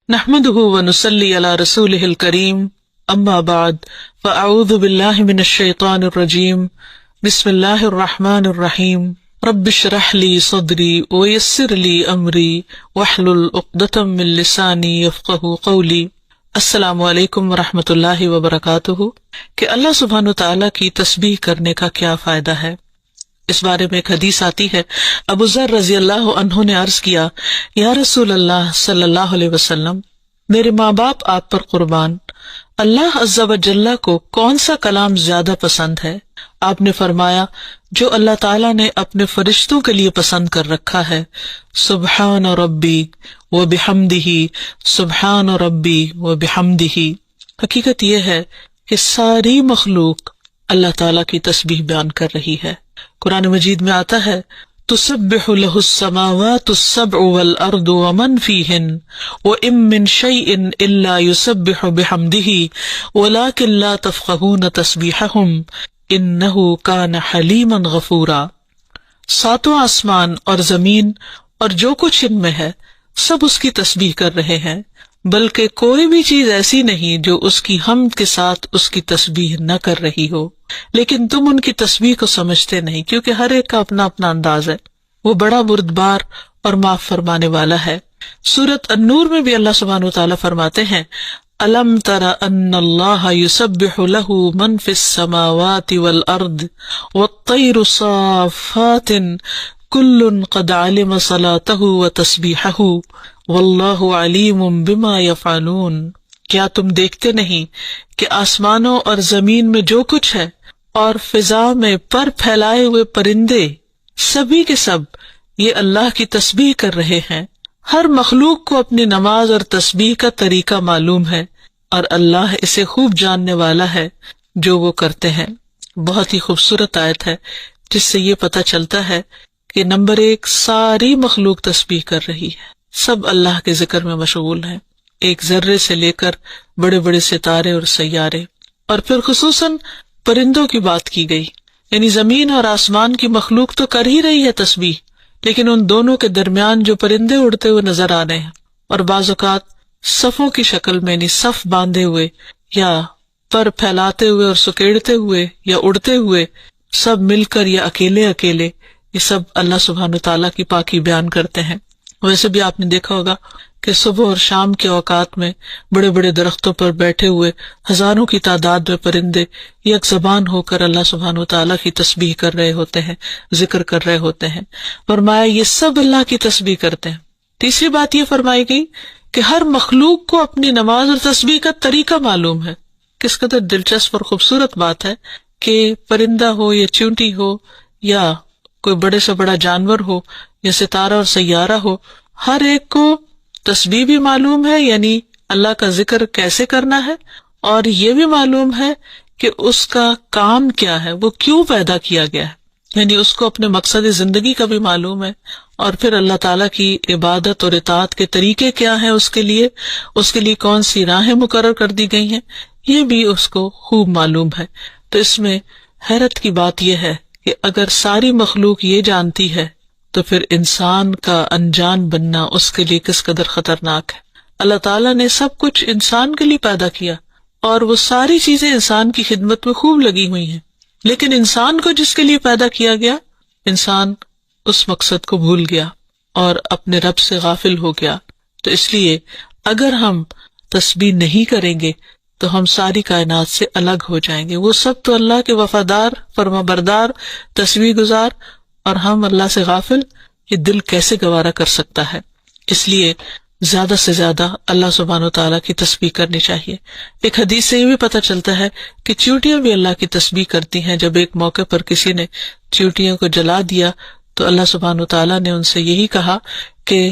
نحمده ونصلي على رسوله الكريم اما بعد فاعوذ بالله من الشيطان الرجيم بسم الله الرحمن الرحيم رب اشرح لي صدري ويسر لي امري واحلل عقدة من لساني يفقهوا قولي۔ السلام علیکم ورحمۃ اللہ وبرکاتہ۔ کہ اللہ سبحانہ وتعالی کی تسبیح کرنے کا کیا فائدہ ہے، اس بارے میں ایک حدیث آتی ہے۔ ابو ذر رضی اللہ عنہ نے عرض کیا، یا رسول اللہ صلی اللہ علیہ وسلم، میرے ماں باپ آپ پر قربان، اللہ عز و جل کو کون سا کلام زیادہ پسند ہے؟ آپ نے فرمایا، جو اللہ تعالیٰ نے اپنے فرشتوں کے لیے پسند کر رکھا ہے، سبحان ربی و بحمدہ، سبحان ربی و بحمدہ۔ حقیقت یہ ہے کہ ساری مخلوق اللہ تعالیٰ کی تسبیح بیان کر رہی ہے۔ قرآن مجید میں آتا ہے، تسبح له السماوات السبع والارض ومن فیہن وان من شیء الا یسبح بحمدہ ولکن لا تفقہون تسبیحہم انہ کان حلیما غفورا۔ ساتوں آسمان اور زمین اور جو کچھ ان میں ہے سب اس کی تسبیح کر رہے ہیں، بلکہ کوئی بھی چیز ایسی نہیں جو اس کی حمد کے ساتھ اس کی تسبیح نہ کر رہی ہو، لیکن تم ان کی تسبیح کو سمجھتے نہیں، کیونکہ ہر ایک کا اپنا اپنا انداز ہے۔ وہ بڑا بردبار اور معاف فرمانے والا ہے۔ سورۃ النور میں بھی اللہ سبحانہ وتعالی فرماتے ہیں، الم تر ان اللہ یسبح له من فی السماوات والارض والطیر صافات کل قد علم صلاتہ وتسبیحہ واللہ علیم بما یفعلون۔ کیا تم دیکھتے نہیں کہ آسمانوں اور زمین میں جو کچھ ہے اور فضا میں پر پھیلائے ہوئے پرندے سبھی کے سب یہ اللہ کی تسبیح کر رہے ہیں۔ ہر مخلوق کو اپنی نماز اور تسبیح کا طریقہ معلوم ہے اور اللہ اسے خوب جاننے والا ہے جو وہ کرتے ہیں۔ بہت ہی خوبصورت آیت ہے جس سے یہ پتہ چلتا ہے کہ نمبر ایک، ساری مخلوق تسبیح کر رہی ہے، سب اللہ کے ذکر میں مشغول ہیں، ایک ذرے سے لے کر بڑے بڑے ستارے اور سیارے۔ اور پھر خصوصاً پرندوں کی بات کی گئی، یعنی زمین اور آسمان کی مخلوق تو کر ہی رہی ہے تسبیح، لیکن ان دونوں کے درمیان جو پرندے اڑتے ہوئے نظر آ رہے ہیں اور بعض اوقات صفوں کی شکل میں، یعنی صف باندھے ہوئے یا پر پھیلاتے ہوئے اور سکیڑتے ہوئے یا اڑتے ہوئے، سب مل کر یا اکیلے اکیلے، یہ سب اللہ سبحانہ تعالیٰ کی پاکی بیان کرتے ہیں۔ ویسے بھی آپ نے دیکھا ہوگا کہ صبح اور شام کے اوقات میں بڑے بڑے درختوں پر بیٹھے ہوئے ہزاروں کی تعداد میں پرندے یک زبان ہو کر اللہ سبحانہ وتعالیٰ کی تسبیح کر رہے ہوتے ہیں، ذکر کر رہے ہوتے ہیں۔ فرمایا یہ سب اللہ کی تسبیح کرتے ہیں۔ تیسری بات یہ فرمائی گئی کہ ہر مخلوق کو اپنی نماز اور تسبیح کا طریقہ معلوم ہے۔ کس قدر دلچسپ اور خوبصورت بات ہے کہ پرندہ ہو یا چیونٹی ہو یا کوئی بڑے سے بڑا جانور ہو یا ستارہ اور سیارہ ہو، ہر ایک کو تسبیح بھی معلوم ہے، یعنی اللہ کا ذکر کیسے کرنا ہے، اور یہ بھی معلوم ہے کہ اس کا کام کیا ہے، وہ کیوں پیدا کیا گیا ہے، یعنی اس کو اپنے مقصد زندگی کا بھی معلوم ہے، اور پھر اللہ تعالیٰ کی عبادت اور اطاعت کے طریقے کیا ہیں، اس کے لیے کون سی راہیں مقرر کر دی گئی ہیں، یہ بھی اس کو خوب معلوم ہے۔ تو اس میں حیرت کی بات یہ ہے کہ اگر ساری مخلوق یہ جانتی ہے تو پھر انسان کا انجان بننا اس کے لیے کس قدر خطرناک ہے۔ اللہ تعالیٰ نے سب کچھ انسان کے لیے پیدا کیا اور وہ ساری چیزیں انسان کی خدمت میں خوب لگی ہوئی ہیں، لیکن انسان کو جس کے لیے پیدا کیا گیا، انسان اس مقصد کو بھول گیا اور اپنے رب سے غافل ہو گیا۔ تو اس لیے اگر ہم تسبیح نہیں کریں گے تو ہم ساری کائنات سے الگ ہو جائیں گے۔ وہ سب تو اللہ کے وفادار، فرما بردار، تسبیح گزار، اور ہم اللہ سے غافل، یہ دل کیسے گوارا کر سکتا ہے؟ اس لیے زیادہ سے زیادہ اللہ سبحانہ وتعالیٰ کی تسبیح کرنی چاہیے۔ ایک حدیث سے یہ بھی پتہ چلتا ہے کہ چیونٹیاں بھی اللہ کی تسبیح کرتی ہیں۔ جب ایک موقع پر کسی نے چیونٹیوں کو جلا دیا تو اللہ سبحانہ وتعالیٰ نے ان سے یہی کہا کہ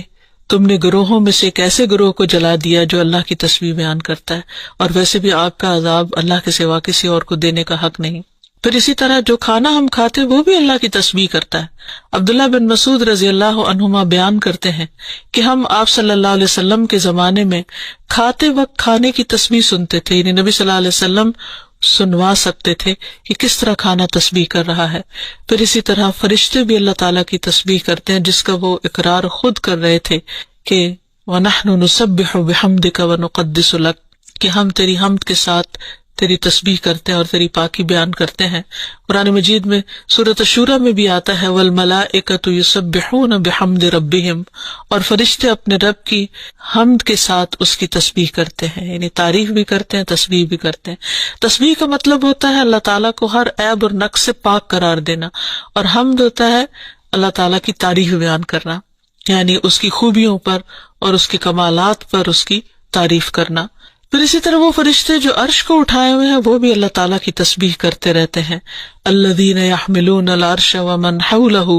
تم نے گروہوں میں سے ایک ایسے گروہ کو جلا دیا جو اللہ کی تسبیح بیان کرتا ہے، اور ویسے بھی آگ کا عذاب اللہ کے سوا کسی اور کو دینے کا حق نہیں۔ پھر اسی طرح جو کھانا ہم کھاتے وہ بھی اللہ کی تسبیح کرتا ہے۔ عبداللہ بن مسعود رضی اللہ عنہما بیان کرتے ہیں کہ ہم آپ صلی اللہ علیہ وسلم کے زمانے میں کھاتے وقت کھانے کی تسبیح سنتے تھے، یعنی نبی صلی اللہ علیہ وسلم سنوا سکتے تھے کہ کس طرح کھانا تسبیح کر رہا ہے۔ پھر اسی طرح فرشتے بھی اللہ تعالیٰ کی تسبیح کرتے ہیں، جس کا وہ اقرار خود کر رہے تھے کہ وَنَحْنُ نُسَبِّحُ بِحَمْدِكَ وَنُقَدِّسُ لَكَ، کہ ہم تیری حمد کے ساتھ تیری تسبیح کرتے ہیں اور تیری پاکی بیان کرتے ہیں۔ قرآن مجید میں سورۃ الشورى میں بھی آتا ہے وَالْمَلَائِكَةُ يُسَبِّحُونَ بِحَمْدِ رَبِّهِمْ، اور فرشتے اپنے رب کی حمد کے ساتھ اس کی تسبیح کرتے ہیں، یعنی تعریف بھی کرتے ہیں، تسبیح بھی کرتے ہیں۔ تسبیح کا مطلب ہوتا ہے اللہ تعالیٰ کو ہر عیب اور نقص سے پاک قرار دینا، اور حمد ہوتا ہے اللہ تعالیٰ کی تعریف بیان کرنا، یعنی اس کی خوبیوں پر اور اس کے کمالات پر اس کی تعریف کرنا۔ پھر اسی طرح وہ فرشتے جو عرش کو اٹھائے ہوئے ہیں وہ بھی اللہ تعالیٰ کی تسبیح کرتے رہتے ہیں۔ الذین یحملون العرش ومن حولہ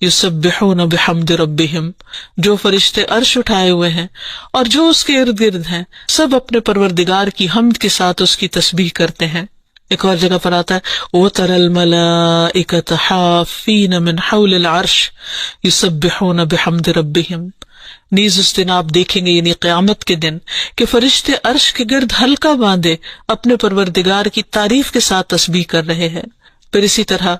یسبحون بحمد ربہم، جو فرشتے عرش اٹھائے ہوئے ہیں اور جو اس کے ارد گرد ہیں سب اپنے پروردگار کی حمد کے ساتھ اس کی تسبیح کرتے ہیں۔ ایک اور جگہ پر آتا ہے وَتَرَى الْمَلَائِكَةَ حَافِّينَ مِنْ حَوْلِ الْعَرْشِ يُسَبِّحُونَ بِحَمْدِ رَبِّهِمْ، نیز اس دن آپ دیکھیں گے یعنی قیامت کے دن کہ فرشتے عرش کے گرد حلقہ باندھے اپنے پروردگار کی تعریف کے ساتھ تسبیح کر رہے ہیں۔ پھر اسی طرح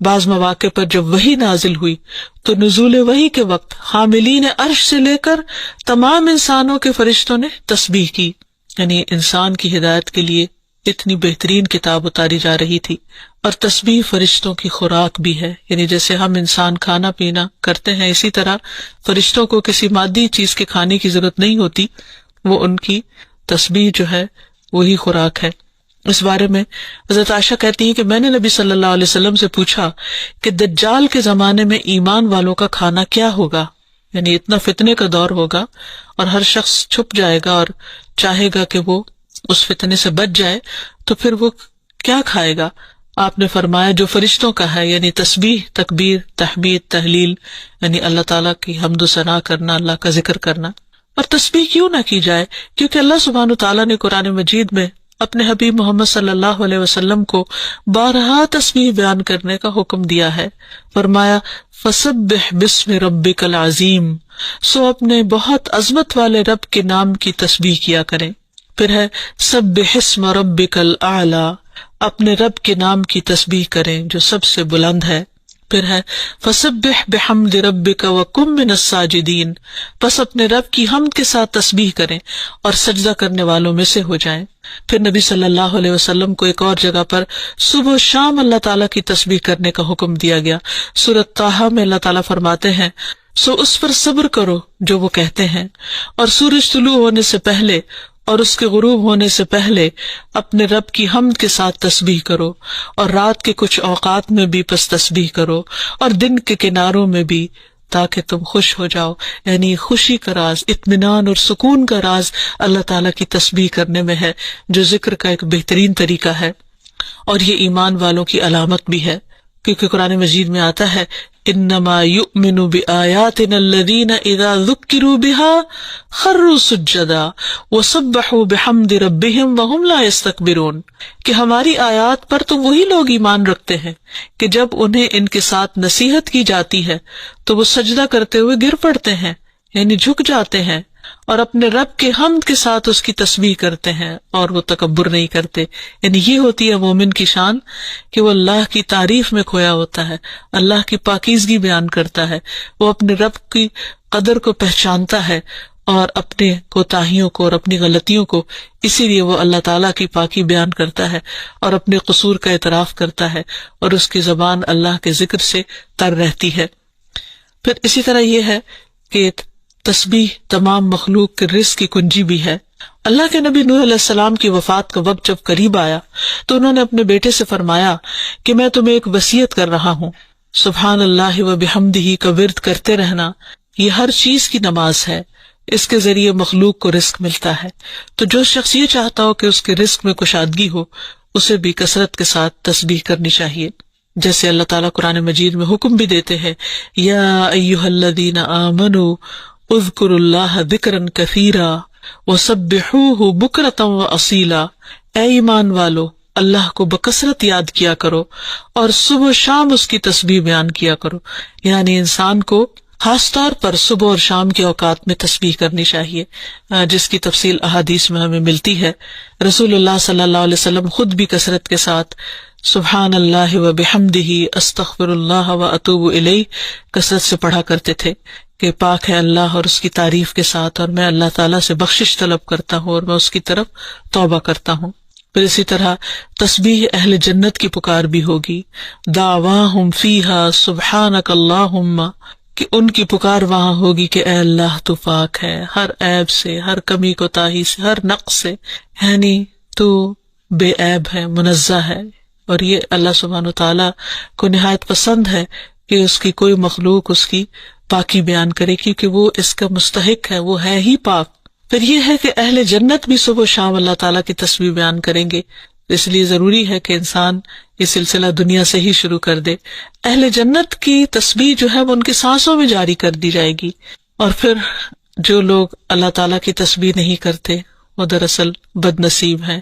بعض مواقع پر جب وحی نازل ہوئی تو نزول وحی کے وقت حاملین عرش سے لے کر تمام انسانوں کے فرشتوں نے تسبیح کی، یعنی انسان کی ہدایت کے لیے اتنی بہترین کتاب اتاری جا رہی تھی۔ اور تسبیح فرشتوں کی خوراک بھی ہے، یعنی جیسے ہم انسان کھانا پینا کرتے ہیں اسی طرح فرشتوں کو کسی مادی چیز کے کھانے کی ضرورت نہیں ہوتی، وہ ان کی تسبیح جو ہے وہی خوراک ہے۔ اس بارے میں حضرت عائشہ کہتی ہیں کہ میں نے نبی صلی اللہ علیہ وسلم سے پوچھا کہ دجال کے زمانے میں ایمان والوں کا کھانا کیا ہوگا، یعنی اتنا فتنے کا دور ہوگا اور ہر شخص چھپ جائے گا اور چاہے گا کہ وہ اس فتنے سے بچ جائے، تو پھر وہ کیا کھائے گا؟ آپ نے فرمایا جو فرشتوں کا ہے، یعنی تسبیح، تکبیر، تحمید، تحلیل، یعنی اللہ تعالیٰ کی حمد و ثنا کرنا، اللہ کا ذکر کرنا۔ اور تسبیح کیوں نہ کی جائے؟ کیونکہ اللہ سبحانہ تعالیٰ نے قرآن مجید میں اپنے حبیب محمد صلی اللہ علیہ وسلم کو بارہا تسبیح بیان کرنے کا حکم دیا ہے۔ فرمایا فسبح باسم ربک العظیم، سو اپنے بہت عظمت والے رب کے نام کی تسبیح کیا کریں۔ پھر ہے سبح اسم ربک الاعلی، اپنے رب کے نام کی تسبیح کریں جو سب سے بلند ہے۔ پھر ہے فسبح بحمد ربک وکن من الساجدین، پس اپنے رب کی حمد کے ساتھ تسبیح کریں اور سجدہ کرنے والوں میں سے ہو جائیں۔ پھر نبی صلی اللہ علیہ وسلم کو ایک اور جگہ پر صبح و شام اللہ تعالیٰ کی تسبیح کرنے کا حکم دیا گیا۔ سورۃ طٰہٰ میں اللہ تعالیٰ فرماتے ہیں سو اس پر صبر کرو جو وہ کہتے ہیں، اور سورج طلوع ہونے سے پہلے اور اس کے غروب ہونے سے پہلے اپنے رب کی حمد کے ساتھ تسبیح کرو، اور رات کے کچھ اوقات میں بھی پس تسبیح کرو، اور دن کے کناروں میں بھی، تاکہ تم خوش ہو جاؤ۔ یعنی خوشی کا راز، اطمینان اور سکون کا راز اللہ تعالیٰ کی تسبیح کرنے میں ہے، جو ذکر کا ایک بہترین طریقہ ہے، اور یہ ایمان والوں کی علامت بھی ہے، کیونکہ قرآن مجید میں آتا ہے انما یؤمن بآیاتنا الذین اذا ذکروا بها خروا سجدا وسبحوا بحمد ربهم وهم لا یستکبرون، کہ ہماری آیات پر تو وہی لوگ ایمان رکھتے ہیں کہ جب انہیں ان کے ساتھ نصیحت کی جاتی ہے تو وہ سجدہ کرتے ہوئے گر پڑتے ہیں، یعنی جھک جاتے ہیں، اور اپنے رب کے حمد کے ساتھ اس کی تسبیح کرتے ہیں اور وہ تکبر نہیں کرتے۔ یعنی یہ ہوتی ہے مومن کی شان کہ وہ اللہ کی تعریف میں کھویا ہوتا ہے، اللہ کی پاکیزگی بیان کرتا ہے، وہ اپنے رب کی قدر کو پہچانتا ہے اور اپنے کوتاہیوں کو اور اپنی غلطیوں کو، اسی لیے وہ اللہ تعالیٰ کی پاکی بیان کرتا ہے اور اپنے قصور کا اعتراف کرتا ہے، اور اس کی زبان اللہ کے ذکر سے تر رہتی ہے۔ پھر اسی طرح یہ ہے کہ تسبیح تمام مخلوق کے رزق کی کنجی بھی ہے۔ اللہ کے نبی نوح علیہ السلام کی وفات کا وقت جب قریب آیا تو انہوں نے اپنے بیٹے سے فرمایا کہ میں تمہیں ایک وصیت کر رہا ہوں، سبحان اللہ و بحمدہ کا ورد کرتے رہنا، یہ ہر چیز کی نماز ہے، اس کے ذریعے مخلوق کو رزق ملتا ہے، تو جو شخص یہ چاہتا ہو کہ اس کے رزق میں کشادگی ہو اسے بھی کثرت کے ساتھ تسبیح کرنی چاہیے، جیسے اللہ تعالیٰ قرآن مجید میں حکم بھی دیتے ہیں یا ایھا الذین آمنوا اذکروا اللہ ذکرا کثیرا وسبحوہ بکرۃ واصیلا، اے ایمان والو اللہ کو بکثرت یاد کیا کرو اور صبح و شام اس کی تسبیح بیان کیا کرو۔ یعنی انسان کو خاص طور پر صبح اور شام کے اوقات میں تسبیح کرنی چاہیے، جس کی تفصیل احادیث میں ہمیں ملتی ہے۔ رسول اللہ صلی اللہ علیہ وسلم خود بھی کثرت کے ساتھ سبحان اللہ و بحمدہ استغفر اللہ و اتوب الیہ کثرت سے پڑھا کرتے تھے کہ پاک ہے اللہ اور اس کی تعریف کے ساتھ، اور میں اللہ تعالیٰ سے بخشش طلب کرتا ہوں اور میں اس کی طرف توبہ کرتا ہوں۔ پھر اسی طرح تسبیح اہل جنت کی پکار بھی ہوگی، دعواہم فیہا سبحانک اللہم، کہ ان کی پکار وہاں ہوگی کہ اے اللہ تو پاک ہے ہر عیب سے، ہر کمی کوتاہی سے، ہر نقص سے، یعنی تو بے عیب ہے، منزہ ہے۔ اور یہ اللہ سبحانہ وتعالیٰ کو نہایت پسند ہے کہ اس کی کوئی مخلوق اس کی پاکی بیان کرے، کیونکہ وہ اس کا مستحق ہے، وہ ہے ہی پاک۔ پھر یہ ہے کہ اہل جنت بھی صبح و شام اللہ تعالیٰ کی تسبیح بیان کریں گے، اس لیے ضروری ہے کہ انسان یہ سلسلہ دنیا سے ہی شروع کر دے۔ اہل جنت کی تسبیح جو ہے وہ ان کی سانسوں میں جاری کر دی جائے گی، اور پھر جو لوگ اللہ تعالیٰ کی تسبیح نہیں کرتے وہ دراصل بد نصیب ہیں،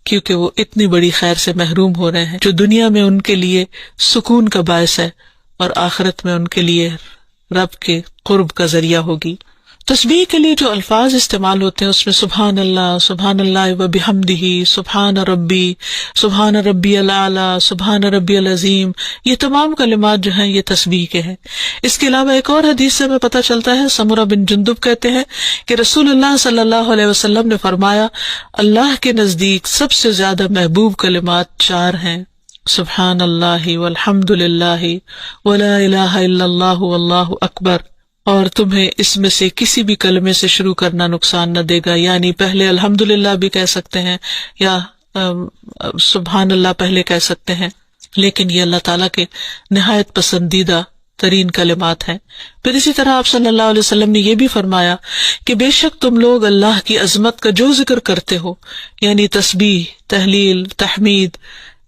کیونکہ وہ اتنی بڑی خیر سے محروم ہو رہے ہیں جو دنیا میں ان کے لیے سکون کا باعث ہے اور آخرت میں ان کے لیے رب کے قرب کا ذریعہ ہوگی۔ تسبیح کے لیے جو الفاظ استعمال ہوتے ہیں اس میں سبحان اللہ و بحمدہ، سبحان ربی الاعلی، سبحان ربی العظیم، یہ تمام کلمات جو ہیں یہ تسبیح کے ہیں۔ اس کے علاوہ ایک اور حدیث سے ہمیں پتہ چلتا ہے، سمرہ بن جندب کہتے ہیں کہ رسول اللہ صلی اللہ علیہ وسلم نے فرمایا، اللہ کے نزدیک سب سے زیادہ محبوب کلمات 4 ہیں، سبحان اللہ والحمد للہ ولا الہ الا اللہ واللہ اکبر، اور تمہیں اس میں سے کسی بھی کلمے سے شروع کرنا نقصان نہ دے گا، یعنی پہلے الحمدللہ بھی کہہ سکتے ہیں یا سبحان اللہ پہلے کہہ سکتے ہیں، لیکن یہ اللہ تعالیٰ کے نہایت پسندیدہ ترین کلمات ہیں۔ پھر اسی طرح آپ صلی اللہ علیہ وسلم نے یہ بھی فرمایا کہ بے شک تم لوگ اللہ کی عظمت کا جو ذکر کرتے ہو، یعنی تسبیح، تحلیل، تحمید،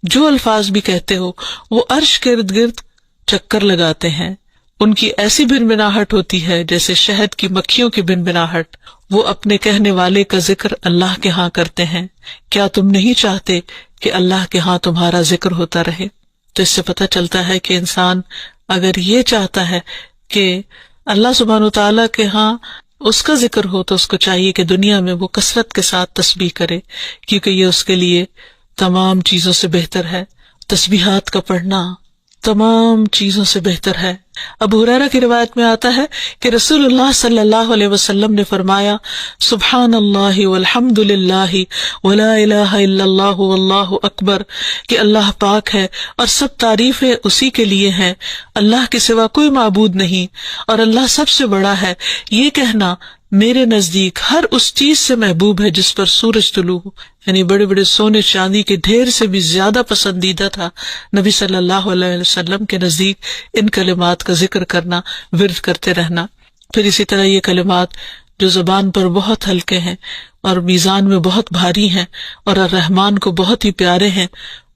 جو الفاظ بھی کہتے ہو، وہ عرش کے ارد گرد چکر لگاتے ہیں، ان کی ایسی بنبناہٹ ہوتی ہے جیسے شہد کی مکھیوں کی بنبناہٹ، وہ اپنے کہنے والے کا ذکر اللہ کے ہاں کرتے ہیں، کیا تم نہیں چاہتے کہ اللہ کے ہاں تمہارا ذکر ہوتا رہے؟ تو اس سے پتہ چلتا ہے کہ انسان اگر یہ چاہتا ہے کہ اللہ سبحانہ وتعالیٰ کے ہاں اس کا ذکر ہو تو اس کو چاہیے کہ دنیا میں وہ کثرت کے ساتھ تسبیح کرے، کیونکہ یہ اس کے لیے تمام چیزوں سے بہتر ہے۔ تسبیحات کا پڑھنا تمام چیزوں سے بہتر ہے۔ ابو ہریرہ کی روایت میں آتا ہے کہ رسول اللہ صلی اللہ علیہ وسلم نے فرمایا، سبحان اللہ والحمد للہ ولا الہ الا اللہ واللہ اکبر، کہ اللہ پاک ہے اور سب تعریفیں اسی کے لیے ہیں، اللہ کے سوا کوئی معبود نہیں، اور اللہ سب سے بڑا ہے۔ یہ کہنا میرے نزدیک ہر اس چیز سے محبوب ہے جس پر سورج طلوع ہو، یعنی بڑے بڑے سونے چاندی کے ڈھیر سے بھی زیادہ پسندیدہ تھا نبی صلی اللہ علیہ وسلم کے نزدیک ان کلمات کا ذکر کرنا، ورد کرتے رہنا۔ پھر اسی طرح یہ کلمات جو زبان پر بہت ہلکے ہیں اور میزان میں بہت بھاری ہیں اور الرحمن کو بہت ہی پیارے ہیں،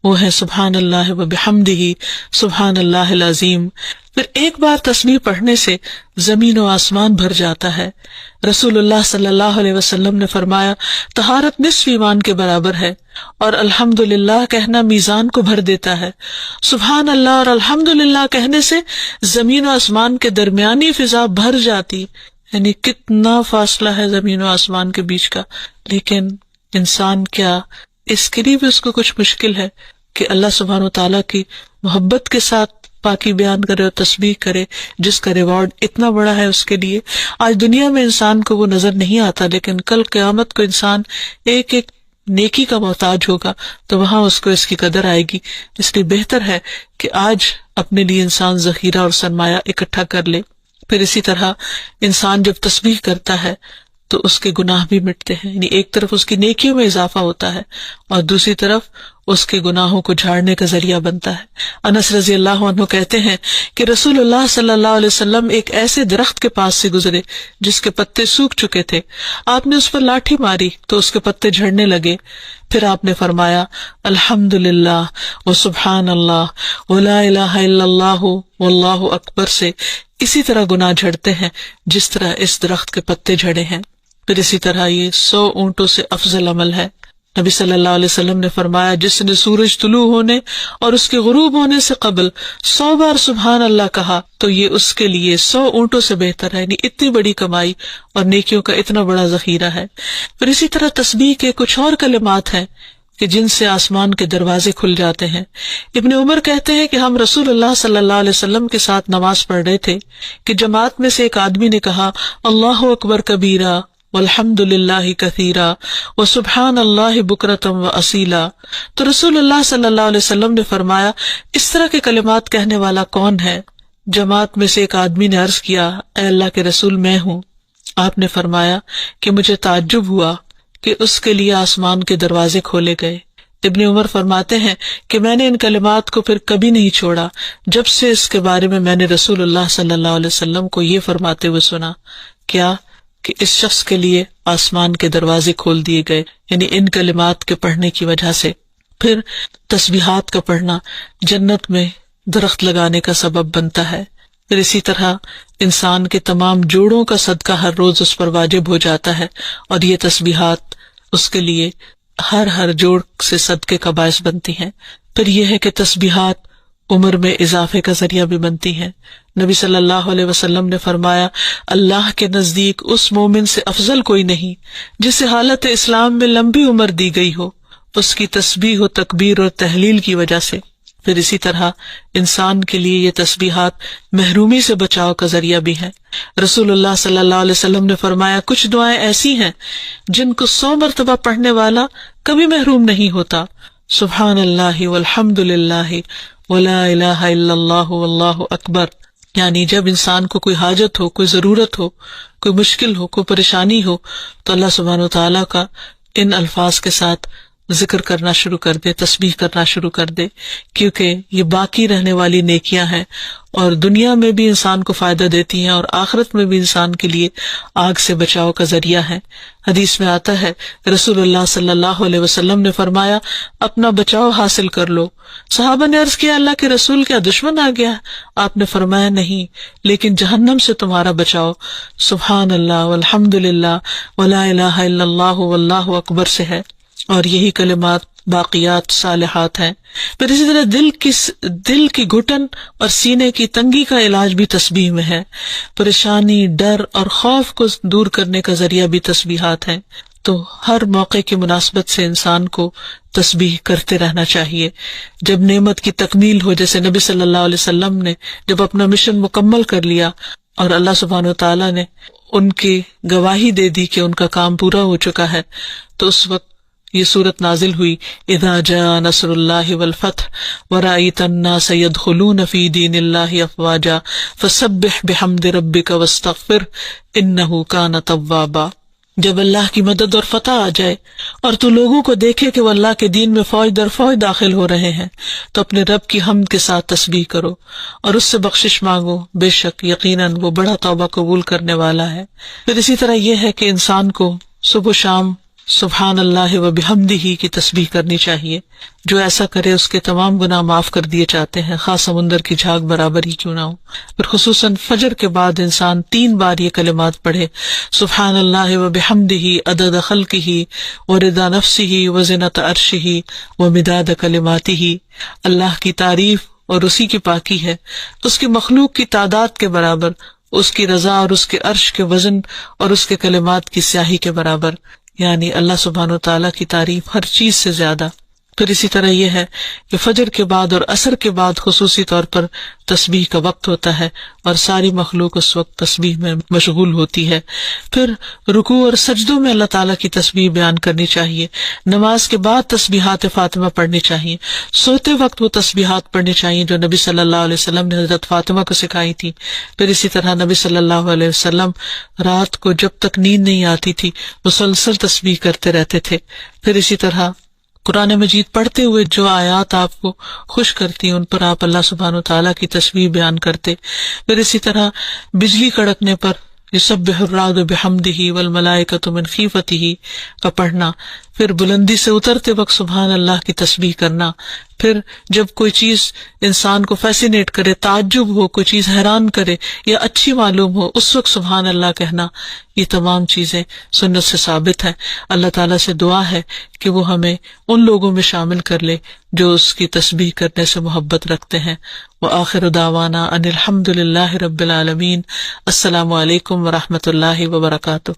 وہ ہے سبحان اللہ و بحمدہ، سبحان اللہ العظیم۔ پھر ایک بار تسبیح پڑھنے سے زمین و آسمان بھر جاتا ہے۔ رسول اللہ صلی اللہ علیہ وسلم نے فرمایا، طہارت نصف ایمان کے برابر ہے، اور الحمدللہ کہنا میزان کو بھر دیتا ہے۔ سبحان اللہ اور الحمدللہ کہنے سے زمین و آسمان کے درمیانی فضا بھر جاتی، یعنی کتنا فاصلہ ہے زمین و آسمان کے بیچ کا، لیکن انسان کیا اس کے لیے بھی اس کو کچھ مشکل ہے کہ اللہ سبحانہ و تعالیٰ کی محبت کے ساتھ پاکی بیان کرے اور تسبیح کرے، جس کا ریوارڈ اتنا بڑا ہے اس کے لیے۔ آج دنیا میں انسان کو وہ نظر نہیں آتا، لیکن کل قیامت کو انسان ایک ایک نیکی کا محتاج ہوگا تو وہاں اس کو اس کی قدر آئے گی۔ اس لیے بہتر ہے کہ آج اپنے لیے انسان ذخیرہ اور سرمایہ اکٹھا کر لے۔ پھر اسی طرح انسان جب تسبیح کرتا ہے تو اس کے گناہ بھی مٹتے ہیں، یعنی ایک طرف اس کی نیکیوں میں اضافہ ہوتا ہے اور دوسری طرف اس کے گناہوں کو جھاڑنے کا ذریعہ بنتا ہے۔ انس رضی اللہ عنہ کہتے ہیں کہ رسول اللہ صلی اللہ علیہ وسلم ایک ایسے درخت کے پاس سے گزرے جس کے پتے سوکھ چکے تھے، آپ نے اس پر لاٹھی ماری تو اس کے پتے جھڑنے لگے، پھر آپ نے فرمایا، الحمدللہ وسبحان اللہ ولا الہ الا اللہ واللہ اکبر سے اسی طرح گناہ جھڑتے ہیں جس طرح اس درخت کے پتے جھڑے ہیں۔ پھر اسی طرح یہ 100 اونٹوں سے افضل عمل ہے۔ نبی صلی اللہ علیہ وسلم نے فرمایا، جس نے سورج طلوع ہونے اور اس کے غروب ہونے سے قبل 100 بار سبحان اللہ کہا تو یہ اس کے لیے 100 اونٹوں سے بہتر ہے، یعنی اتنی بڑی کمائی اور نیکیوں کا اتنا بڑا ذخیرہ ہے۔ پھر اسی طرح تسبیح کے کچھ اور کلمات ہیں کہ جن سے آسمان کے دروازے کھل جاتے ہیں۔ ابن عمر کہتے ہیں کہ ہم رسول اللہ صلی اللہ علیہ وسلم کے ساتھ نماز پڑھ رہے تھے کہ جماعت میں سے ایک آدمی نے کہا اللہ اکبر کبیرہ والحمد للہ کثیرا وسبحان اللہ بکرۃ واصیلا، تو رسول اللہ صلی اللہ علیہ وسلم نے فرمایا اس طرح کے کلمات کہنے والا کون ہے؟ جماعت میں سے ایک آدمی نے عرض کیا اے اللہ کے رسول میں ہوں۔ آپ نے فرمایا کہ مجھے تعجب ہوا کہ اس کے لیے آسمان کے دروازے کھولے گئے۔ ابن عمر فرماتے ہیں کہ میں نے ان کلمات کو پھر کبھی نہیں چھوڑا جب سے اس کے بارے میں نے رسول اللہ صلی اللہ علیہ وسلم کو یہ فرماتے ہوئے سنا، کیا کہ اس شخص کے لیے آسمان کے دروازے کھول دیے گئے، یعنی ان کلمات کے پڑھنے کی وجہ سے۔ پھر تسبیحات کا پڑھنا جنت میں درخت لگانے کا سبب بنتا ہے۔ پھر اسی طرح انسان کے تمام جوڑوں کا صدقہ ہر روز اس پر واجب ہو جاتا ہے، اور یہ تسبیحات اس کے لیے ہر جوڑ سے صدقے کا باعث بنتی ہیں۔ پھر یہ ہے کہ تسبیحات عمر میں اضافے کا ذریعہ بھی بنتی ہیں۔ نبی صلی اللہ علیہ وسلم نے فرمایا اللہ کے نزدیک اس مومن سے افضل کوئی نہیں جسے حالت اسلام میں لمبی عمر دی گئی ہو، اس کی تسبیح و تکبیر اور تحلیل کی وجہ سے۔ پھر اسی طرح انسان کے لیے یہ تسبیحات محرومی سے بچاؤ کا ذریعہ بھی ہیں۔ رسول اللہ صلی اللہ علیہ وسلم نے فرمایا کچھ دعائیں ایسی ہیں جن کو 100 مرتبہ پڑھنے والا کبھی محروم نہیں ہوتا۔ سبحان اللہ والحمد للہ ولا الہ الا اللہ واللہ اکبر، یعنی جب انسان کو کوئی حاجت ہو، کوئی ضرورت ہو، کوئی مشکل ہو، کوئی پریشانی ہو، تو اللہ سبحانہ وتعالیٰ کا ان الفاظ کے ساتھ ذکر کرنا شروع کر دے، تسبیح کرنا شروع کر دے، کیونکہ یہ باقی رہنے والی نیکیاں ہیں اور دنیا میں بھی انسان کو فائدہ دیتی ہیں اور آخرت میں بھی انسان کے لیے آگ سے بچاؤ کا ذریعہ ہے۔ حدیث میں آتا ہے رسول اللہ صلی اللہ علیہ وسلم نے فرمایا اپنا بچاؤ حاصل کر لو۔ صحابہ نے عرض کیا اللہ کے رسول کیا دشمن آ گیا؟ آپ نے فرمایا نہیں، لیکن جہنم سے تمہارا بچاؤ سبحان اللہ والحمد للہ ولا الہ الا اللہ واللہ اکبر سے ہے، اور یہی کلمات باقیات صالحات ہیں۔ پھر اسی طرح دل کی گھٹن اور سینے کی تنگی کا علاج بھی تسبیح میں ہے۔ پریشانی، ڈر اور خوف کو دور کرنے کا ذریعہ بھی تسبیحات ہیں۔ تو ہر موقع کی مناسبت سے انسان کو تسبیح کرتے رہنا چاہیے۔ جب نعمت کی تکمیل ہو، جیسے نبی صلی اللہ علیہ وسلم نے جب اپنا مشن مکمل کر لیا اور اللہ سبحانہ وتعالیٰ نے ان کی گواہی دے دی کہ ان کا کام پورا ہو چکا ہے، تو اس وقت یہ صورت نازل ہوئی اذا جاء نصر اللہ والفتح ورأیت الناس يدخلون فی دین اللہ افواجا فسبح بحمد ربک واستغفر انہ کان توابا۔ جب اللہ کی مدد اور فتح آ جائے اور تو لوگوں کو دیکھے کہ وہ اللہ کے دین میں فوج در فوج داخل ہو رہے ہیں، تو اپنے رب کی حمد کے ساتھ تسبیح کرو اور اس سے بخشش مانگو، بے شک یقیناً وہ بڑا توبہ قبول کرنے والا ہے۔ پھر اسی طرح یہ ہے کہ انسان کو صبح و شام سبحان اللہ و بحمدہ کی تسبیح کرنی چاہیے۔ جو ایسا کرے اس کے تمام گناہ معاف کر دیے جاتے ہیں، خاص سمندر کی جھاگ برابر ہی کیوں نہ ہو۔ پھر خصوصاً فجر کے بعد انسان 3 بار یہ کلمات پڑھے، سبحان اللہ و بحمدہ عدد خلقہ ورضا نفسہ وزنۃ عرشہ ومداد کلماتہ۔ اللہ کی تعریف اور اسی کی پاکی ہے، اس کی مخلوق کی تعداد کے برابر، اس کی رضا اور اس کے عرش کے وزن اور اس کے کلمات کی سیاہی کے برابر، یعنی اللہ سبحانہ و تعالیٰ کی تعریف ہر چیز سے زیادہ۔ پھر اسی طرح یہ ہے کہ فجر کے بعد اور عصر کے بعد خصوصی طور پر تسبیح کا وقت ہوتا ہے اور ساری مخلوق اس وقت تسبیح میں مشغول ہوتی ہے۔ پھر رکوع اور سجدوں میں اللہ تعالیٰ کی تسبیح بیان کرنی چاہیے۔ نماز کے بعد تسبیحات فاطمہ پڑھنی چاہیے۔ سوتے وقت وہ تسبیحات پڑھنی چاہیے جو نبی صلی اللہ علیہ وسلم نے حضرت فاطمہ کو سکھائی تھی۔ پھر اسی طرح نبی صلی اللہ علیہ وسلم رات کو جب تک نیند نہیں آتی تھی مسلسل تسبیح کرتے رہتے تھے۔ پھر اسی طرح قرآن مجید پڑھتے ہوئے جو آیات آپ کو خوش کرتی ہیں ان پر آپ اللہ سبحانہ و تعالیٰ کی تسبیح بیان کرتے۔ پھر اسی طرح بجلی کڑکنے پر یسبح الرعد بحمدہ والملائکۃ من خیفتہ کا پڑھنا، پھر بلندی سے اترتے وقت سبحان اللہ کی تسبیح کرنا، پھر جب کوئی چیز انسان کو فیسینیٹ کرے، تعجب ہو، کوئی چیز حیران کرے یا اچھی معلوم ہو، اس وقت سبحان اللہ کہنا، یہ تمام چیزیں سنت سے ثابت ہیں۔ اللہ تعالیٰ سے دعا ہے کہ وہ ہمیں ان لوگوں میں شامل کر لے جو اس کی تسبیح کرنے سے محبت رکھتے ہیں۔ وآخر دعوانا ان الحمد للہ رب العالمین۔ السلام علیکم ورحمۃ اللہ وبرکاتہ۔